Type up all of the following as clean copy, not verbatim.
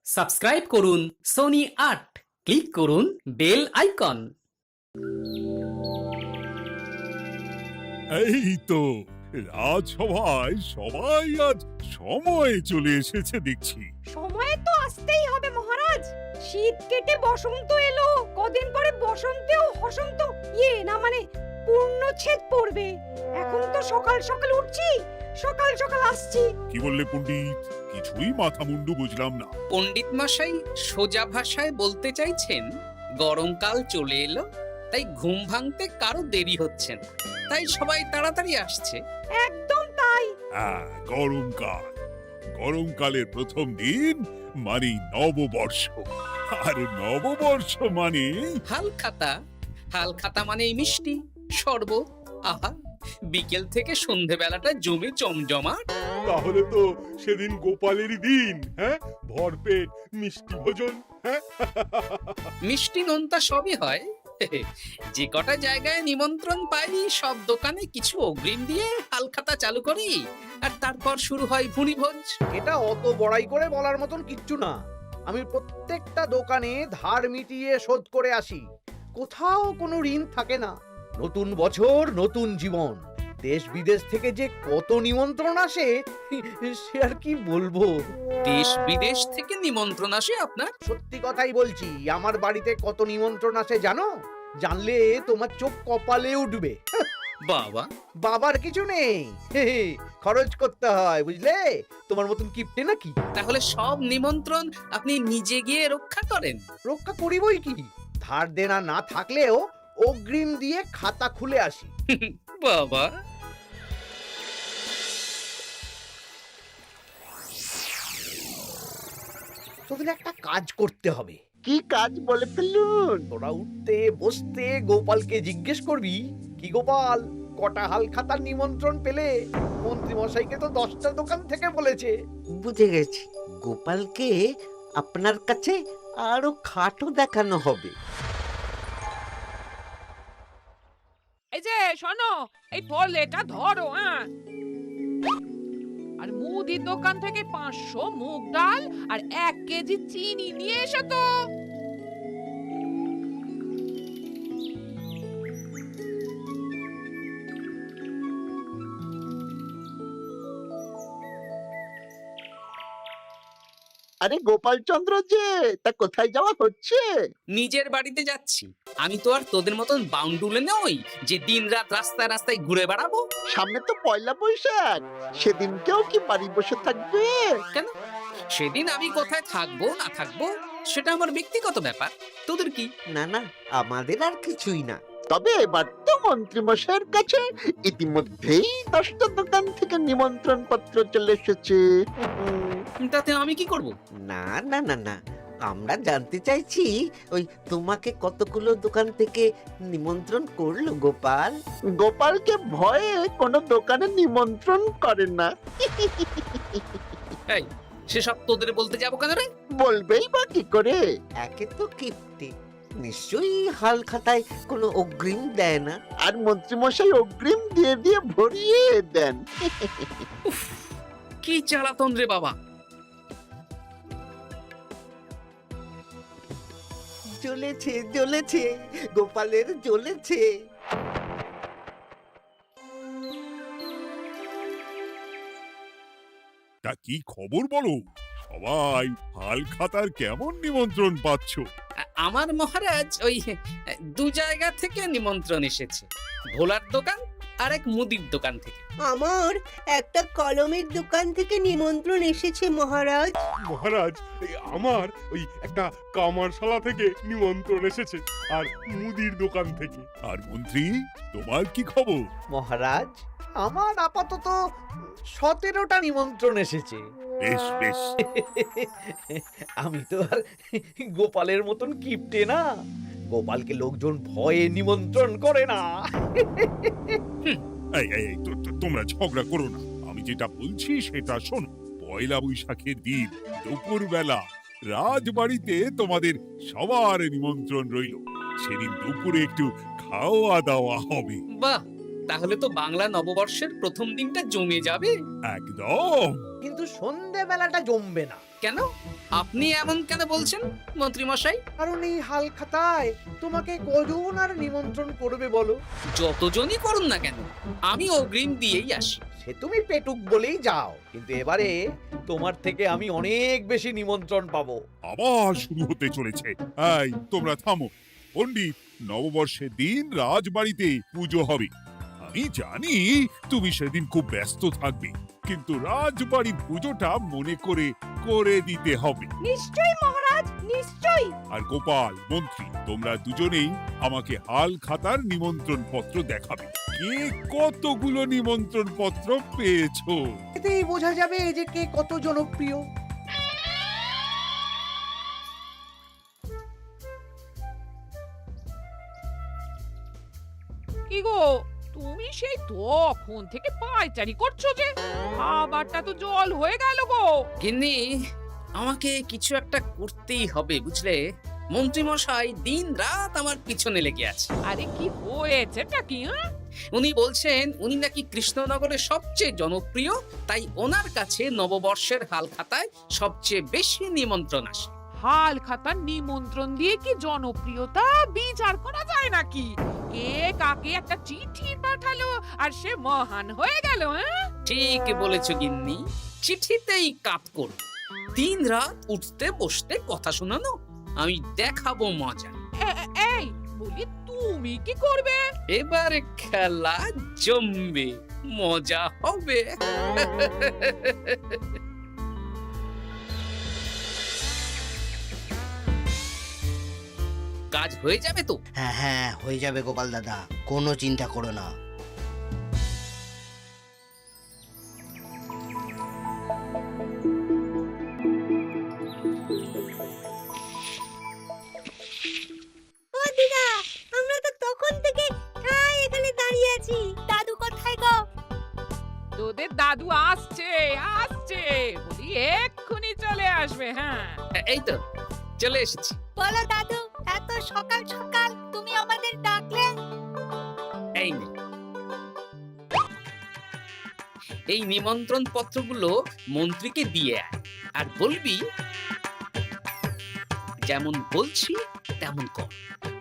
Subscribe করুন Sony ৮, click করুন bell icon. এই তো রাজসভায় সবাই আজ সময়ে চলে এসেছে দেখছি। সময়ে তো আসতেই হবে মহারাজ। শীত কেটে বসন্ত এলো, কদিন পরে বসন্তেও হসন্ত না মানে পূর্ণচ্ছেদ পড়বে। এখন তো সকাল সকাল উঠছি, সকাল সকাল আসছি। কি বললে পণ্ডিত? কিছুই মাথা মুন্ডু বুঝলাম না। পণ্ডিত মশাই সোজা ভাষায় বলতে চাইছেন গরমকাল চলে এলো, তাই ঘুম ভাঙতে কারো দেরি হচ্ছে না, তাই সবাই তাড়াতাড়ি আসছে। একদম তাই। হ্যাঁ, গরমকাল। গরমকালের প্রথম দিন মানে নববর্ষ, আর নববর্ষ মানে হালখাতা, হালখাতা মানে মিষ্টি শরবত। আহা, বিকেল থেকে সন্ধেবেলাটা জমে জমজমাট। তাহলে তো সেদিন গোপালেরই দিন, হ্যাঁ? ভরপেট মিষ্টি ভোজন, হ্যাঁ? মিষ্টি নোনতা সবই হয়। যে কটা জায়গায় নিমন্ত্রণ পাই সব দোকানে কিছু অগ্রিম দিয়ে হালখাতা চালু করি, আর তারপর শুরু হয় ভুনিভোজ। এটা অত বড়াই করে বলার মতন কিচ্ছু না। আমি প্রত্যেকটা দোকানে ধার মিটিয়ে শোধ করে আসি। কোথাও কোনো ঋণ থাকে না। নতুন বছর নতুন জীবন। দেশ বিদেশ থেকে যে কত নিমন্ত্রণ আসে সে আর কি বলবো। দেশ বিদেশ থেকে নিমন্ত্রণ আসে আপনার? সত্যি কথাই বলছি, আমার বাড়িতে কত নিমন্ত্রণ আসে জানো? জানলে তোমার চোখ কপালে উঠবে। বাবা, বাবার কিছু নেই, খরচ করতে হয়, বুঝলে? তোমার মতন কিপটে নাকি? তাহলে সব নিমন্ত্রণ আপনি নিজে গিয়ে রক্ষা করেন? রক্ষা করিবই কি, ধার দেনা না থাকলেও অগ্রিম দিয়ে খাতা খুলে আসি। বাবা, তোদের একটা কাজ করতে হবে। কি কাজ বলে ফেলুন? তোরা উঠতে বসতে গোপালকে জিজ্ঞেস করবি, কি গোপাল, কটা হাল খাতার নিমন্ত্রণ পেলে? মন্ত্রী মশাইকে তো 10টা দোকান থেকে বলেছে। বুঝে গেছি, গোপালকে আপনার কাছে আরো খাটো দেখানো হবে। এই যে শোনো, এই ফলেটা ধরো, হ্যাঁ? আর মুদির দোকান থেকে 500 মুগ ডাল আর 1 কেজি চিনি নিয়ে এসো তো। আরে গোপালচন্দ্র যে, তা কোথায় যাওয়া হচ্ছে? নিজের বাড়িতে যাচ্ছি। আমি তো আর তোদের মতন বাউন্ডুলে নই যে দিনরাত রাস্তায় রাস্তায় ঘুরে বেড়াবো। সামনে তো পয়লা বৈশাখ, সেদিনকেও কি বাড়ি বসে থাকবে? কেন? সেদিন আমি কোথায় থাকবো না থাকবো সেটা আমার ব্যক্তিগত ব্যাপার, তোদের কি? না না, আমাদের আর কিছুই না। তবে এবার তো মন্ত্রী মশাইয়ের কাছে ইতিমধ্যেই 10টা দোকান থেকে নিমন্ত্রণ পত্র চলে এসেছে। তাতে আমি কি করব? না না না না, আমরা জানতে চাইছি ওই তোমাকে কতগুলো দোকান থেকে নিমন্ত্রণ করলো গোপাল? গোপালকে ভয়ে কোনো দোকানে নিমন্ত্রণ করে না। এই, সেসব তোদের বলতে যাবো কেন রে? বলবেই বা কি করে? একে তো কিপ্টে, নিশ্চয়ই হাল খাতায় কোনো অগ্রিম দেয় না, আর মন্ত্রী মশাই অগ্রিম দিয়ে দিয়ে ভরিয়ে দেন। কি জ্বালাতন রে বাবা। জ্বলেছে জ্বলেছে, গোপালের জ্বলেছে। তা কি খবর বলো? সবাই হালখাতার কেমন নিমন্ত্রণ পাচ্ছ? আমার মহারাজ ওই 2 জায়গা থেকে নিমন্ত্রণ এসেছে, ভোলার দোকান আর এক মুদির দোকান থেকে। আমার একটা কলমের দোকান থেকে নিমন্ত্রণ এসেছে মহারাজ। মহারাজ, আমার ওই একটা কামারশালা থেকে নিমন্ত্রণ এসেছে, আর মুদির দোকান থেকে। আর মন্ত্রী, তোমার কি খবর? মহারাজ, আমার আপাতত 17টা নিমন্ত্রণ এসেছে। বেশ বেশ। আমি তো আর গোপালের মতন কিপটে না। গোপালকে লোকজন ভয়ে নিমন্ত্রণ করে না। এই এই এই, তোমরা ঝগড়া করো না। আমি যেটা বলছি সেটা শোনো। পয়লা বৈশাখের দিন দুপুরবেলা রাজবাড়িতে তোমাদের সবার নিমন্ত্রণ রইল। সেদিন দুপুরে একটু খাওয়া দাওয়া হবে। বাহ, তাহলে তো বাংলা নববর্ষের প্রথম দিনটা জমে যাবে। একদম। কিন্তু সন্ধেবেলাটা জমবে না। কেন? আপনি এমন কেন বলছেন মন্ত্রী মশাই? কারণ এই হাল খাতায় তোমাকে কজন আর নিমন্ত্রণ করবে বলো? যতজনই করুন না কেন, আমি অগ্রিম দিয়েই আসি। সে তুমি পেটুক বলেই যাও, কিন্তু এবারে তোমার থেকে আমি অনেক বেশি নিমন্ত্রণ পাবো। আবার শুরু হতে চলেছে। এই তোমরা থামো। পণ্ডিত, নববর্ষের দিন রাজবাড়িতে পুজো হবে। আমি জানি তুমি সেদিন খুব ব্যস্ত থাকবে, কিন্তু রাজবাড়ির পুজোটা মনে করে করে দিতে হবে। নিশ্চয়ই মহারাজ, নিশ্চয়ই। আর গোপাল, মন্ত্রী, তোমরা দুজনেই আমাকে হাল খাতার নিমন্ত্রণ পত্র দেখাবে। কে কতগুলো নিমন্ত্রণ পত্র পেয়েছো? এতেই বোঝা যাবে যে কে কত জনপ্রিয়। কি গো, তুমি সেই তখন থেকে পায়চারি করছো যে, খাবারটা তো জল হয়ে গেল গো। গিন্নি, আমাকে কিছু একটা করতেই হবে বুঝলে। মন্ত্রী মশাই দিন রাত আমার পিছনে লেগে আছে। আরে কি হয়েছেটা কি? হ্যাঁ, উনি বলছেন উনি নাকি কৃষ্ণনগরের সবচেয়ে জনপ্রিয়, তাই ওনার কাছে নববর্ষের হাল খাতায় সবচেয়ে বেশি নিমন্ত্রণ আসে। হাল খাতার নিমন্ত্রণ দিয়ে কি জনপ্রিয়তা বিচার করা যায় নাকি? কে কাকে একটা চিঠি পাঠালো আর সে মহান হয়ে গেল? হ্যাঁ, ঠিক বলেছ গিন্নি, চিঠিতেই কাপ করব। দিন রাত উঠতে বসতে কথা শোনানো, আমি দেখাবো মজা। এই বলি, তুমি কি করবে? এবার খেলা জমবে, মজা হবে। কাজ হয়ে যাবে তো? হ্যাঁ হ্যাঁ, হয়ে যাবে গোপাল দাদা, কোনো চিন্তা করো না। ও দিদা, আমরা তো তখন থেকে এখানে দাঁড়িয়ে আছি। দাদু কোথায় গো? তোদের দাদু আসছে আসছে, বলি এক্ষুনি চলে আসবে। হ্যাঁ, এই তো চলে এসেছি। বলো দাদু, এত সকাল সকাল তুমি আমাদের ডাকলে? এই নে, এই নিমন্ত্রণ পত্রগুলো মন্ত্রীকে দিয়ে আয়, আর বলবি যেমন বলছি তেমন কর,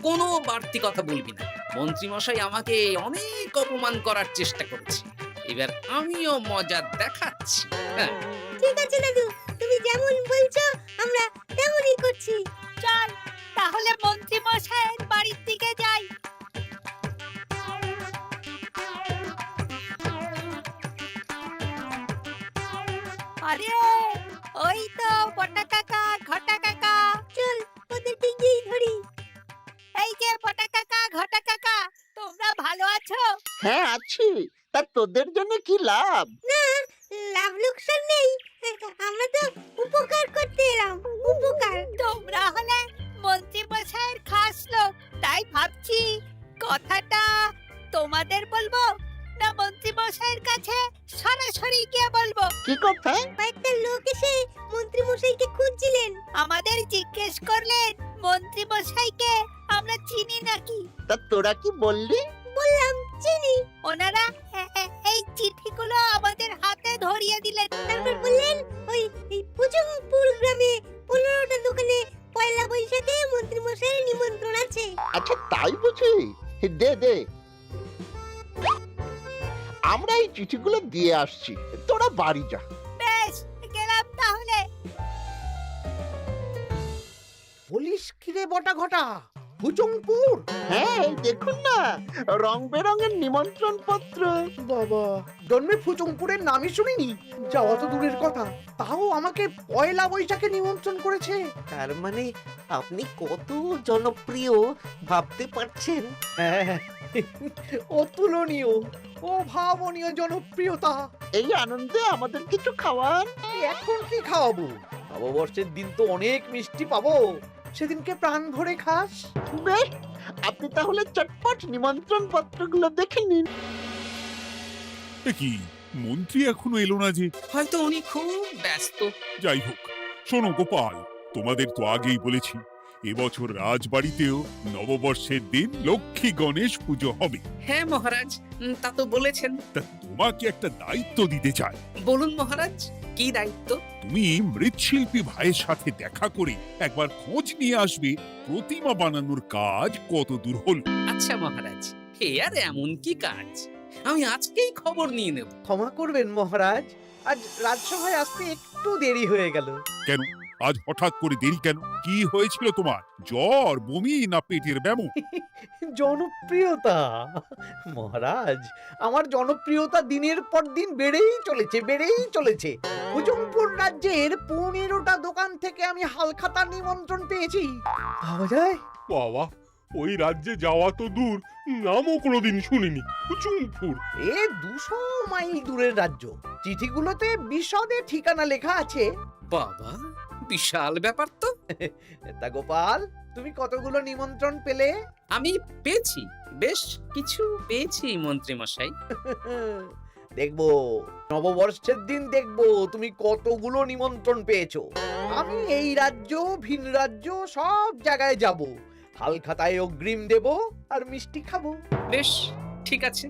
কোনো বাড়তি কথা বলবি না। মন্ত্রী মশাই আমাকে অনেক অপমান করার চেষ্টা করেছে, এবার আমিও মজা দেখাচ্ছি। হ্যাঁ, ঠিক আছে দাদু, তুমি যেমন বলছো আমরা তেমনই করছি। চল তাহলে মন্ত্রী মশাইয়ের বাড়ির দিকে যাই। আরে ওই তো বটা কাকা, ঘটা কাকা, চল ওদেরকে গিয়ে ধরি। এই যে বটা কাকা, ঘটা কাকা, তোমরা ভালো আছো? হ্যাঁ আছি। তা তোদের জন্য কি লাভ? না, লাভ লোকসান নেই, আমরা তো উপকার করতে এলাম। উপকার? তোমরা হলে মন্ত্রী মশাইয়ের খাস লোক, তাই ভাবছি কথাটা তোমাদের বলবো না মন্ত্রী মশাইয়ের কাছে সরাসরি গিয়ে বলবো। কি কথা? কয়েকটা লোক এসে মন্ত্রী মশাইকে খুঁজছিলেন, আমাদের জিজ্ঞেস করলেন মন্ত্রী মশাইকে আমরা চিনি নাকি। তা তোরা কি বললি? বললাম চিনি। ওনারা এই চিঠিগুলো আমাদের হাতে ধরিয়ে দিলেন, তারপর বললেন ওই পুজংপুর গ্রামে 15টা দোকানে পয়লা বৈশাখে মন্ত্রী মশাইয়ের নিমন্ত্রণ আছে। আচ্ছা তাই বুঝি? দে দে, আমরা এই চিঠিগুলো দিয়ে আসছি, তোরা বাড়ি যা। বেশ, গেলাম তাহলে। বলিস কিরে বটা ঘটা, ভুজংপুর? হ্যাঁ এই দেখুন না, রং বেরঙের নিমন্ত্রণ পত্র। বাবা, জন্মে ফুচুংপুরের নামই শুনিনি, যাওয়া তো দূরের কথা, তাও আমাকে পয়লা বৈশাখে নিমন্ত্রণ করেছে। তার মানে আপনি কত জনপ্রিয় ভাবতে পারছেন? হ্যাঁ, অতুলনীয়, অভাবনীয় জনপ্রিয়তা। এই আনন্দে আমাদের কিছু খাওয়ান। এখন কি খাওয়াবো? নববর্ষের দিন তো অনেক মিষ্টি পাবো, সেদিনকে প্রাণ ভরে খাস। বেশ, আপনি তাহলে চটপট নিমন্ত্রণ পত্রগুলো দেখে নিন। এ কি, মন্ত্রী এখনো এলো না যে? হয়তো উনি খুব ব্যস্ত। যাই হোক, শোনো গোপাল, তোমাদের তো আগেই বলেছি এবছর রাজবাড়িতেও নববর্ষের দিন লক্ষ্মী গণেশ পুজো হবে। হ্যাঁ মহারাজ, তা তো বলেছেন। তা তোমাকে একটা দায়িত্ব দিতে চাই। বলুন মহারাজ, কি দায়িত্ব? তুমি মৃৎশিল্পী ভাইয়ের সাথে দেখা করে একবার খোঁজ নিয়ে আসবে প্রতিমা বানানোর কাজ কত দূর হলো। আচ্ছা মহারাজ, হে আর এমন কি কাজ, আমি আজকেই খবর নিয়ে নেব। ক্ষমা করবেন মহারাজ, আজ রাজসভায় আসতে একটু দেরি হয়ে গেল। কেন আজ হঠাৎ করে দেরি কেন? কি হয়েছিল তোমার? জ্বর, বমি না পেটের ব্যামো? জনপ্রিয়তা মহারাজ, আমার জনপ্রিয়তা দিনের পর দিন বেড়েই চলেছে। হুজুমপুর রাজ্যের 15টা দোকান থেকে আমি হালখাতার নিমন্ত্রণ পেয়েছি। ভাবা যায়? বাবা, ওই রাজ্যে যাওয়া তো দূর, নামও কোনোদিন শুনিনি। হুজুমপুর। এ 200 মাইল দূরের রাজ্য। চিঠিগুলোতে বিশদে ঠিকানা লেখা আছে। বাবা, বিশাল ব্যাপার তো। তা গোপাল, তুমি কতগুলো নিমন্ত্রণ পেলে? আমি পেয়েছি, বেশ কিছু পেয়েছি মন্ত্রী মশাই। দেখবো নববর্ষের দিন দেখবো তুমি কতগুলো নিমন্ত্রণ পেয়েছো। আমি এই রাজ্য ভিন রাজ্য সব জায়গায় যাব, হালখাতায় অগ্রিম দেব আর মিষ্টি খাবো। বেশ, ঠিক আছে।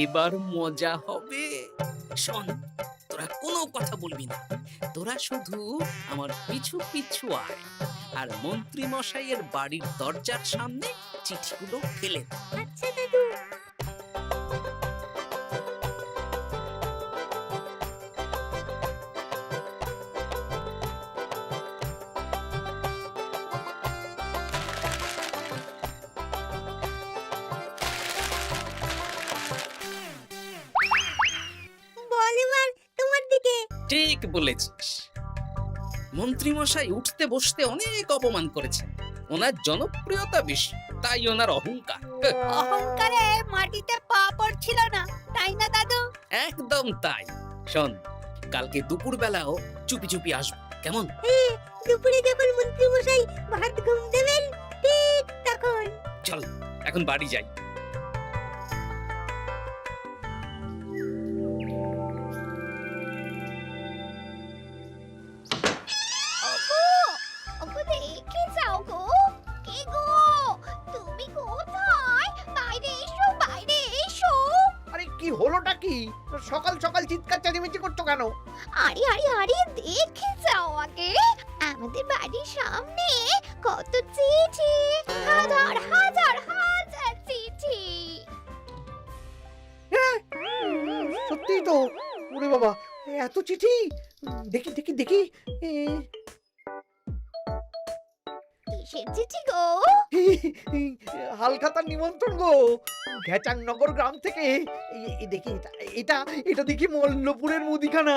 এবার মজা হবে। শোন, তোরা কোনো কথা বলবি না, তোরা শুধু আমার পিছু পিছু আয় আর মন্ত্রী মশাইয়ের বাড়ির দরজার সামনে চিঠিগুলো ফেলে দে। আচ্ছা দাদু। বল এবার তোমার দিকে। ঠিক বলেছিস, মন্ত্রী মশাই উঠতে বসতে অনেক অপমান করেছেন। ওনার জনপ্রিয়তা বেশি, তাই ওনার অহংকার। অহংকারে মাটিতে পা পড়ছিল না, তাই না দাদু? একদম তাই। শোন, কালকে দুপুর বেলাও চুপি চুপি আসবো, কেমন? দুপুরে যখন মন্ত্রী মশাই ভাত ঘুম দেবেন, ঠিক তখন। চল এখন বাড়ি যাই। ওগো দেখে যাও গো। কে গো? তুমি কোথায়? বাইরে এসো, বাইরে এসো। আরে কি হলোটা কি? সকাল সকাল চিৎকার চেঁচামেচি করছো কেন? আরে আরে আরে দেখে যাও আগে। আমাদের বাড়ির সামনে কত চিঠি, হাজার হাজার হাজার চিঠি। সত্যি তো, ওরে বাবা, এত চিঠি! দেখি দেখি দেখি। কিসের চিঠি গো? হালখাতার নিমন্ত্রণ গো, ঘেচাংনগর গ্রাম থেকে। দেখি এটা এটা দেখি মল্লপুরের মুদিখানা,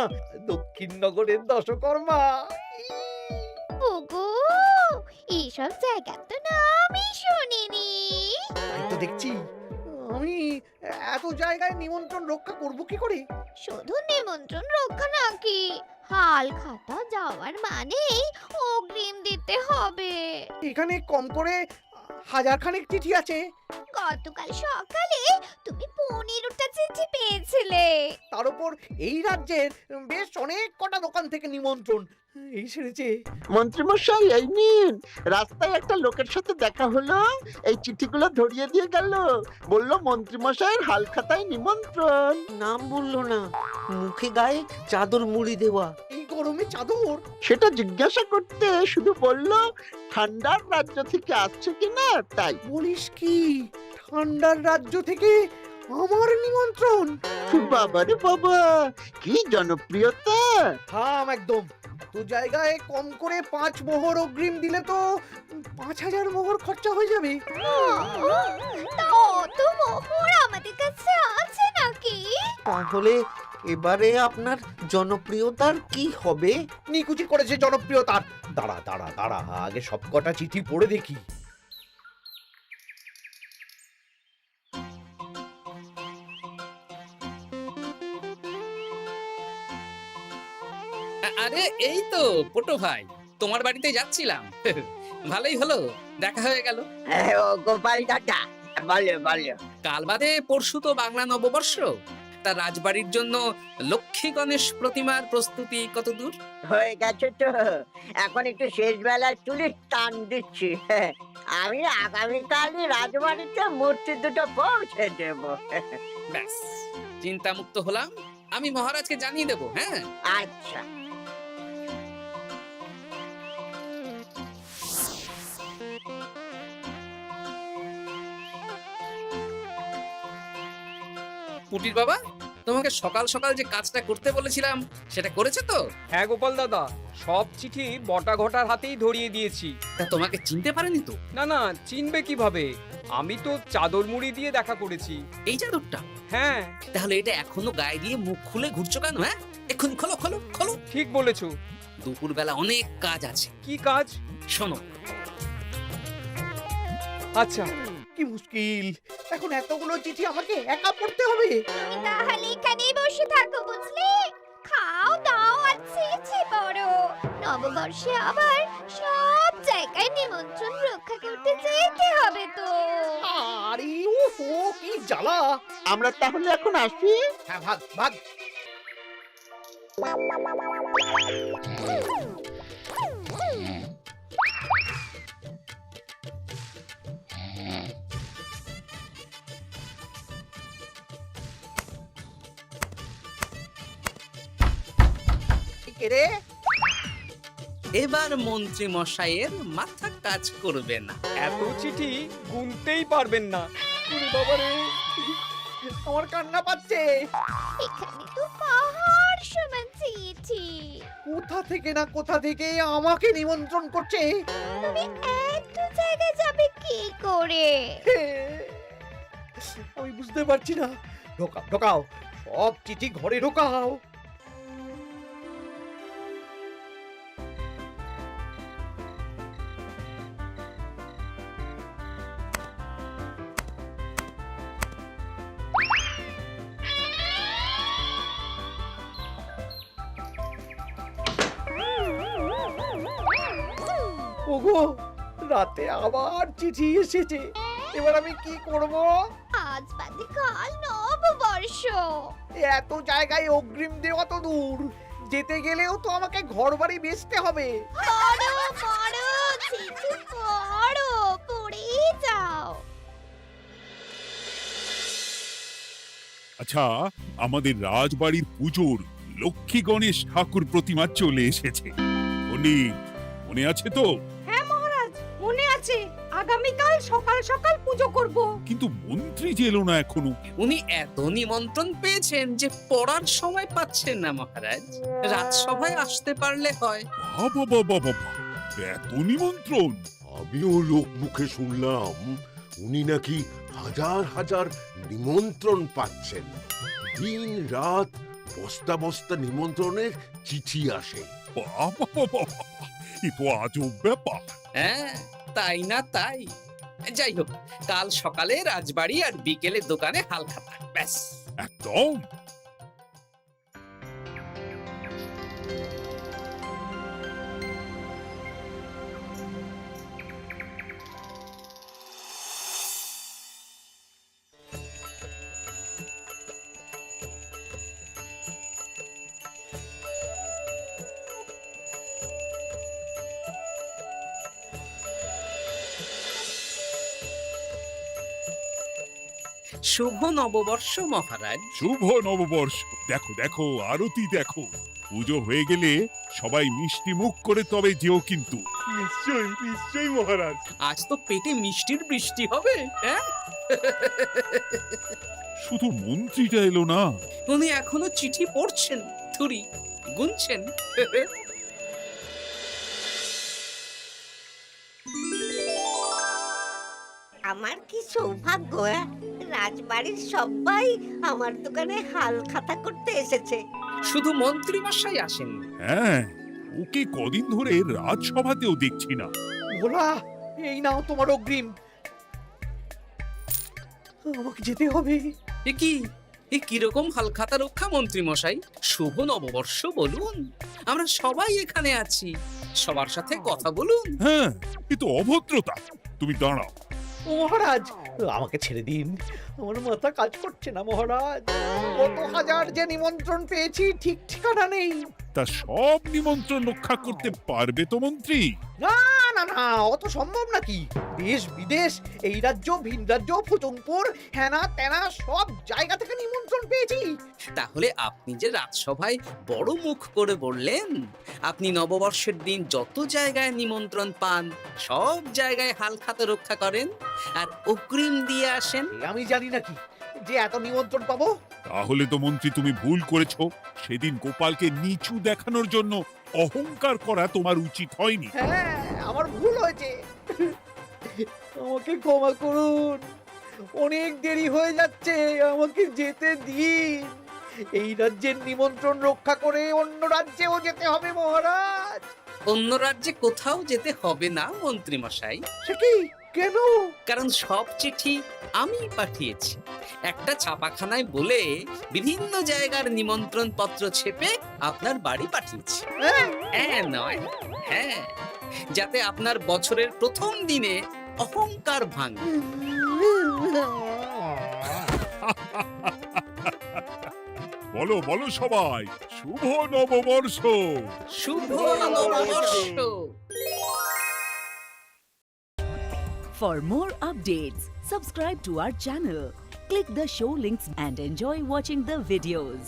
দক্ষিণনগরের দশকর্মা। ওগো, এইসব জায়গা তো নামই শুনিনি। তাই তো দেখছি। আমি এত জায়গায় নিমন্ত্রণ রক্ষা করব কি করে? শুধু নিমন্ত্রণ রক্ষা নাকি, হালখাতা যাওয়ার মানেই অগ্রিম দিতে হবে। এখানে কম করে 1000 খানেক চিঠি আছে। গতকাল সকালে তুমি 15টা চিঠি পেয়েছিলে। তার উপর এই রাজ্যের বেশ অনেক কটা দোকান থেকে নিমন্ত্রণ এই সেরেছে। মন্ত্রীমশাই, এই নিন। রাস্তায় একটা লোকের সাথে দেখা হলো, এই চিঠিগুলো ধরিয়ে দিয়ে গেল। বলল মন্ত্রীমশাইয়ের হালখাতায় নিমন্ত্রণ। নাম বললো না, মুখে গায়ে চাদর মুড়ি দেওয়া। এই গরমে চাদর? সেটা জিজ্ঞাসা করতে শুধু বলল ঠান্ডার রাজ্য থেকে আসছে কিনা তাই। বলিস কি, ঠান্ডার রাজ্য থেকে আমার নিমন্ত্রণ? বাবারে বাবা, কি জনপ্রিয়তা! থাম একদম। এত জায়গায় কম করে 5 মোহর অগ্রিম দিলে তো 5000 মোহর খরচা হয়ে যাবে। তা অত মোহর আমাদের কাছে আছে নাকি? তাহলে এবারে আপনার জনপ্রিয়তার কি হবে? নিকুচি করেছে জনপ্রিয়তার। দাঁড়া দাঁড়া দাঁড়া, আগে সবকটা চিঠি পড়ে দেখি। আরে এই তো পটো ভাই, তোমার বাড়িতে যাচ্ছিলাম। ভালোই হলো, দেখা হয়ে গেল। গোপাল দাদা, বলো বলো। কাল বাদে পরশু তো বাংলা নববর্ষ, তা রাজবাড়ির জন্য লক্ষ্মী গণেশ প্রতিমার প্রস্তুতি কত দূর? হয়ে গেছে তো, এখন একটু শেষ বেলায় তুলে টান দিচ্ছি। আমি আগামীকালই রাজবাড়িতে মূর্তি দুটো পৌঁছে দেবো। ব্যাস, চিন্তামুক্ত হলাম। আমি মহারাজকে জানিয়ে দেবো। হ্যাঁ, আচ্ছা। পুটির বাবা, তোমাকে সকাল সকাল যে কাজটা করতে বলেছিলাম সেটা করেছো তো? হ্যাঁ গোপাল দাদা, সব চিঠি বটা ঘটার হাতেই ধরিয়ে দিয়েছি। তা তোমাকে চিনতে পারেনি তো? না না, চিনবে কিভাবে? আমি তো চাদর মুড়ি দিয়ে দেখা করেছি। এই চাদরটা? হ্যাঁ, তাহলে এটা এখনো গায়ে দিয়ে মুখ খুলে ঘুরছো কেন? হ্যাঁ, এক্ষুনি খোলো খোলো খোলো। ঠিক বলেছো। দুপুরবেলা অনেক কাজ আছে। কি কাজ? শোনো, আচ্ছা। কি মুশকিল, এখন এতগুলো চিঠি আমাকে একা পড়তে হবে। তুমি তাহলে এখানেই বসে থাকো, বুঝলে? খাও দাও আর ছিছি পড়ো। নববর্ষে আবার সব জায়গায় নিমন্ত্রণ রক্ষা করতে যেতে হবে তো। আরে ওহো, কি জ্বালা। আমরা তাহলে এখন আসি। হ্যাঁ, ভাগ ভাগ। কে রে? এবার মন্ত্রী মশাইয়ের মাথা কাজ করবে না। এত চিঠি গুনতেই পারবেন না। ওরে বাবারে, আমার কান্না পাচ্ছে। এখানে তো পাহাড় সমান চিঠি। কোথা থেকে না কোথা থেকে আমাকে নিমন্ত্রণ করছে। তুমি এত জায়গায় যাবে কি করে? আমি বুঝতে পারছি না। ঢোকাও ঢোকাও, সব চিঠি ঘরে ঢোকাও। ওগো, রাতে আবার চিঠি এসেছে। এবার আমি কি করব? আজ বাদে কাল নববর্ষ। এত জায়গায় অগ্রিম দেওয়া তো দূর, যেতে গেলেও তো আমাকে ঘর বাড়ি বেচতে হবে। পড়ো পড়ো চিঠি পড়ো, পড়েই যাও। আচ্ছা, আমাদের রাজবাড়ির পুজোর লক্ষ্মী গণেশ ঠাকুর প্রতিমা চলে এসেছে। মনে আছে তো? হ্যাঁ মহারাজ, মনে আছে। আগামীকাল সকাল সকাল পুজো করব। কিন্তু মন্ত্রী যে এলো না এখনো। উনি এত নিমন্ত্রণ পেয়েছেন যে পড়ার সময় পাচ্ছেন না মহারাজ। রাজসভায় আসতে পারলে হয়। বাবা বাবা বাবা, এত নিমন্ত্রণ! আমিও লোক মুখে শুনলাম উনি নাকি হাজার হাজার নিমন্ত্রণ পাচ্ছেন। দিন রাত বস্তা বস্তা নিমন্ত্রণের চিঠি আসে। বাবা বাবা, এ তো আজব ব্যাপার। হ্যাঁ, তাই না তাই। যাই হোক, কাল সকালে রাজবাড়ি আর বিকেলে দোকানে হালখাতা, ব্যাস। একদম। শুভ নববর্ষ মহারাজ। শুভ নববর্ষ। দেখো দেখো, আরতি দেখো। পুজো হয়ে গেলে সবাই মিষ্টি মুখ করে তবে যেও কিন্তু। নিশ্চয়ই নিশ্চয়ই মহারাজ। আজ তো পেটে মিষ্টির বৃষ্টি হবে। হ্যাঁ, শুধু মন্ত্রীটা এলো না। উনি এখনো চিঠি পড়ছেন, থুরি গুনছেন। আমার কি সৌভাগ্য! রাজবাড়ির সবাই আমার দোকানে হাল খাতা করতে এসেছে। শুধু মন্ত্রী মশাই আসেন। হ্যাঁ, ওকে কদিন ধরে রাজসভাতেও দেখছি না। ভোলা, এই নাও তোমার অগ্রিম। আমাকে যেতে হবে। এ কিরকম হালখাতা রক্ষা মন্ত্রী মশাই? শুভ নববর্ষ বলুন, আমরা সবাই এখানে আছি। সবার সাথে কথা বলুন। হ্যাঁ, এ তো অভদ্রতা। তুমি দাঁড়াও। ও মহারাজ, আমাকে ছেড়ে দিন। আমার মাথা কাজ করছে না মহারাজ। কত হাজার যে নিমন্ত্রণ পেয়েছি, ঠিক ঠিকানা নেই। তা সব নিমন্ত্রণ রক্ষা করতে পারবে তো মন্ত্রী? না না না, অত সম্ভব নাকি? দেশ বিদেশ, এই রাজ্য ভিন রাজ্য, ফতুংপুর, হ্যানা ত্যানা সব জায়গা থেকে নিমন্ত্রণ পেয়েছি। তাহলে আপনি যে রাজসভায় বড় মুখ করে বললেন আপনি নববর্ষের দিন যত জায়গায় নিমন্ত্রণ পান সব জায়গায় হালখাতা রক্ষা করেন আর অগ্রিম দিয়ে আসেন। এ আমি জানি নাকি যে এত নিমন্ত্রণ পাবো? তাহলে তো মন্ত্রী তুমি ভুল করেছো। সেদিন গোপালকে নিচু দেখানোর জন্য অহংকার করা তোমার উচিত হয়নি। হ্যাঁ, আমার ভুল হয়েছে, আমাকে ক্ষমা করুন। অনেক দেরি হয়ে যাচ্ছে, আমাকে যেতে দিন। এই রাজ্যের নিমন্ত্রণ রক্ষা করে অন্য রাজ্যেও যেতে হবে মহারাজ। অন্য রাজ্যে কোথাও যেতে হবে না মন্ত্রী মশাই, সে কি? কেন? কারণ সব চিঠি আমি পাঠিয়েছি। একটা ছাপাখানায় বলে বিভিন্ন জায়গার নিমন্ত্রণ পত্র ছেপে আপনার বাড়ি পাঠিয়েছি। হ্যাঁ? হ্যাঁ নয় হ্যাঁ, যাতে আপনার বছরের প্রথম দিনে অহংকার ভাঙে। বলো বলো সবাই, শুভ নববর্ষ। শুভ নববর্ষ। For more updates, subscribe to our channel, click the show links and enjoy watching the videos.